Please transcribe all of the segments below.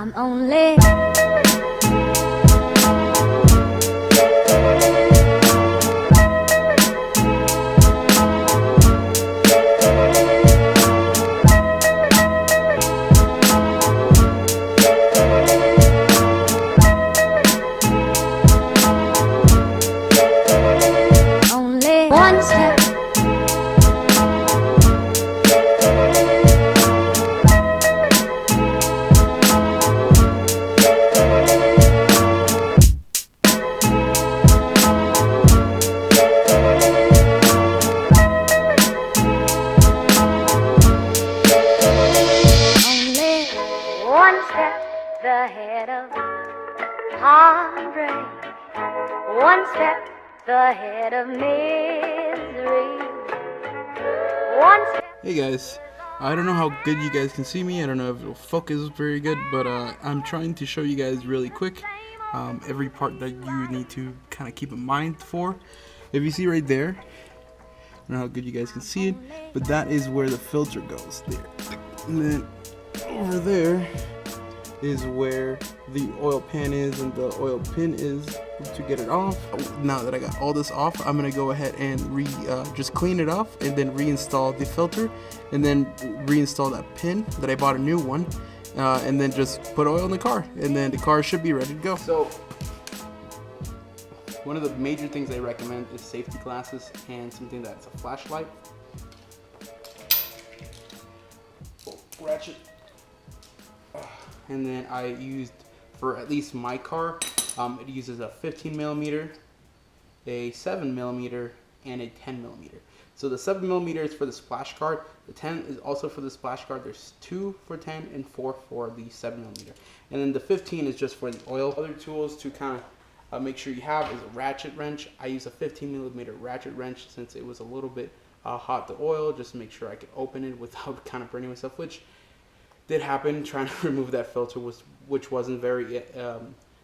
I'm only one step. Only one step ahead of heartbreak, one step ahead of misery, one step. Hey guys, I don't know how good you guys can see me. I don't know if it'll focus very good, but I'm trying to show you guys really quick every part that you need to kind of keep in mind for. If you see right there, I don't know how good you guys can see it, but that is where the filter goes there. And then over there is where the oil pan is and the oil pin is to get it off. Now that I got all this off, I'm gonna go ahead and just clean it off and then reinstall the filter and then reinstall that pin that I bought a new one and then just put oil in the car and then the car should be ready to go. So one of the major things I recommend is safety glasses and something that's a flashlight. Ratchet. And then I used, for at least my car, it uses a 15 millimeter, a 7 millimeter, and a 10 millimeter. So the 7 millimeter is for the splash guard. The 10 is also for the splash guard. There's 2 for 10 and 4 for the 7 millimeter. And then the 15 is just for the oil. Other tools to kind of make sure you have is a ratchet wrench. I use a 15 millimeter ratchet wrench since it was a little bit hot to oil, just to make sure I could open it without kind of burning myself, which did happen trying to remove that filter, which wasn't very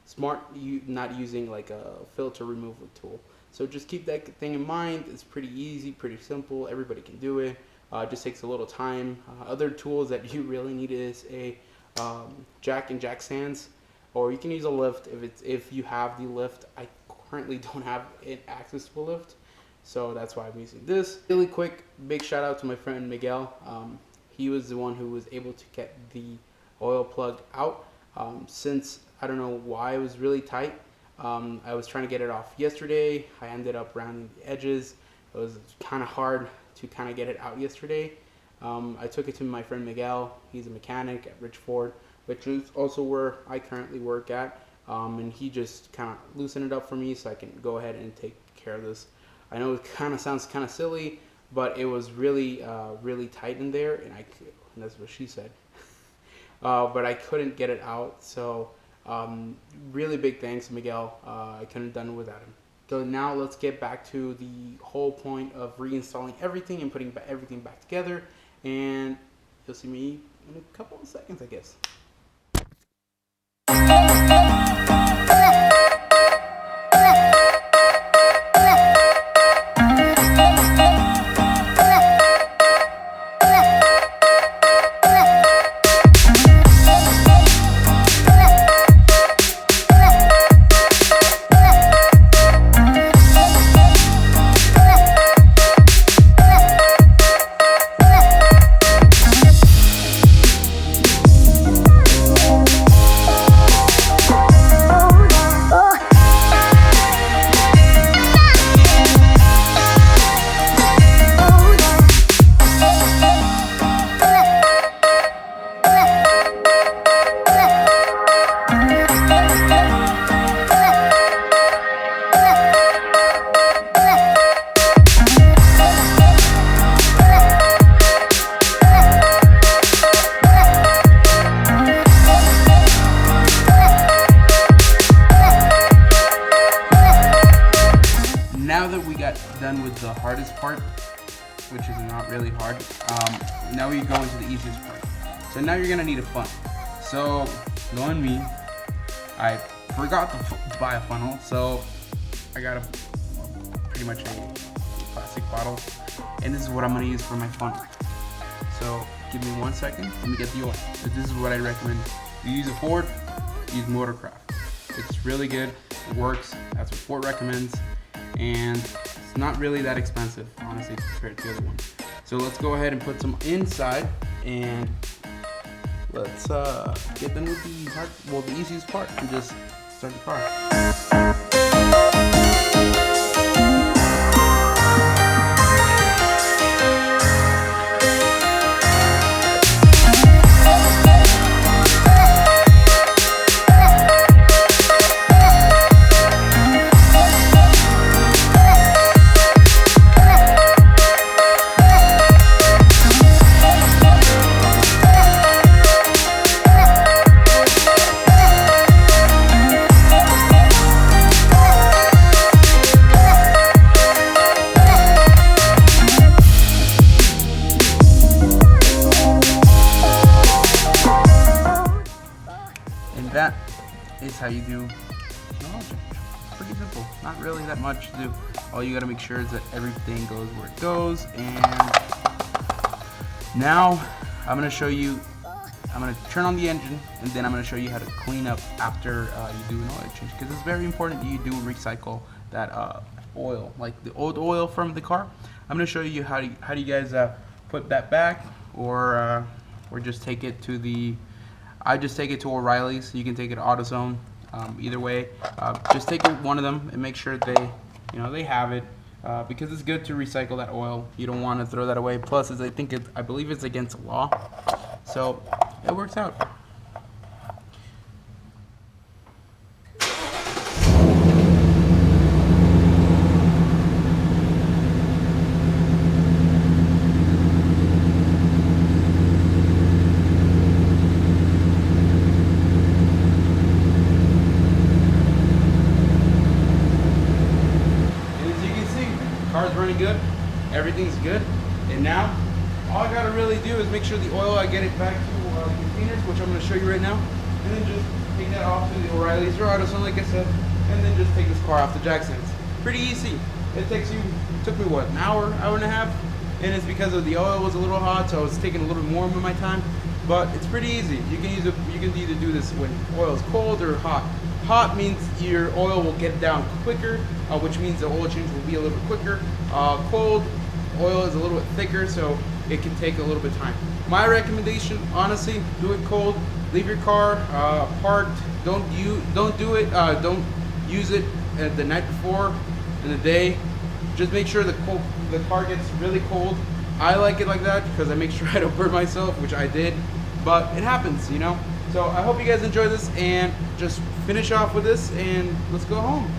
smart, not using like a filter removal tool. So just keep that thing in mind. It's pretty easy, pretty simple. Everybody can do it. Just takes a little time. Other tools that you really need is a jack and jack stands, or you can use a lift if you have the lift. I currently don't have access to a lift, so that's why I'm using this. Really quick, big shout out to my friend Miguel. He was the one who was able to get the oil plug out since I don't know why it was really tight. I was trying to get it off yesterday. I ended up rounding the edges. It was kind of hard to kind of get it out yesterday. I took it to my friend Miguel. He's a mechanic at Richford, which is also where I currently work at. And he just kind of loosened it up for me so I can go ahead and take care of this. I know it kind of sounds kind of silly, but it was really, really tight in there, and that's what she said. But I couldn't get it out, so really big thanks, Miguel. I couldn't have done it without him. So now let's get back to the whole point of reinstalling everything and putting everything back together, and you'll see me in a couple of seconds, I guess. Now that we got done with the hardest part, which is not really hard, now we go into the easiest part. So now you're gonna need a funnel. So knowing me, I forgot to buy a funnel, so I got pretty much a plastic bottle, and this is what I'm gonna use for my funnel. So give me 1 second, let me get the oil. This is what I recommend You use a Ford, use Motorcraft. It's really good, it works, that's what Ford recommends, and it's not really that expensive, honestly, compared to the other ones. So let's go ahead and put some inside, and let's get done with the hard, well, the easiest part, and just start the car. And that is how you do an oil change. Pretty simple, not really that much to do. All you gotta make sure is that everything goes where it goes. And now I'm gonna show you, I'm gonna turn on the engine, and then I'm gonna show you how to clean up after you do an oil change, because it's very important that you do recycle that oil, like the old oil from the car. I'm gonna show you how do you guys put that back, or just take it to the, I just take it to O'Reilly's. You can take it to AutoZone. Either way, just take one of them and make sure they, they have it, because it's good to recycle that oil. You don't want to throw that away. Plus, I believe it's against the law, so it works out. Car's running good, everything's good, and now all I gotta really do is make sure the oil, I get it back to the containers, which I'm gonna show you right now, and then just take that off to the O'Reilly's or AutoZone, like I said, and then just take this car off to Jackson's. Pretty easy. It took me what, an hour and a half, and it's because of the oil was a little hot, so it's taking a little bit more of my time, but it's pretty easy. You can either do this when oil is cold or hot. Hot means your oil will get down quicker, which means the oil change will be a little bit quicker. Cold oil is a little bit thicker, so it can take a little bit of time. My recommendation, honestly, do it cold. Leave your car parked. Don't do it. Don't use it the night before, in the day. Just make sure the car gets really cold. I like it like that because I make sure I don't burn myself, which I did, but it happens, So I hope you guys enjoy this, and just finish off with this, and let's go home.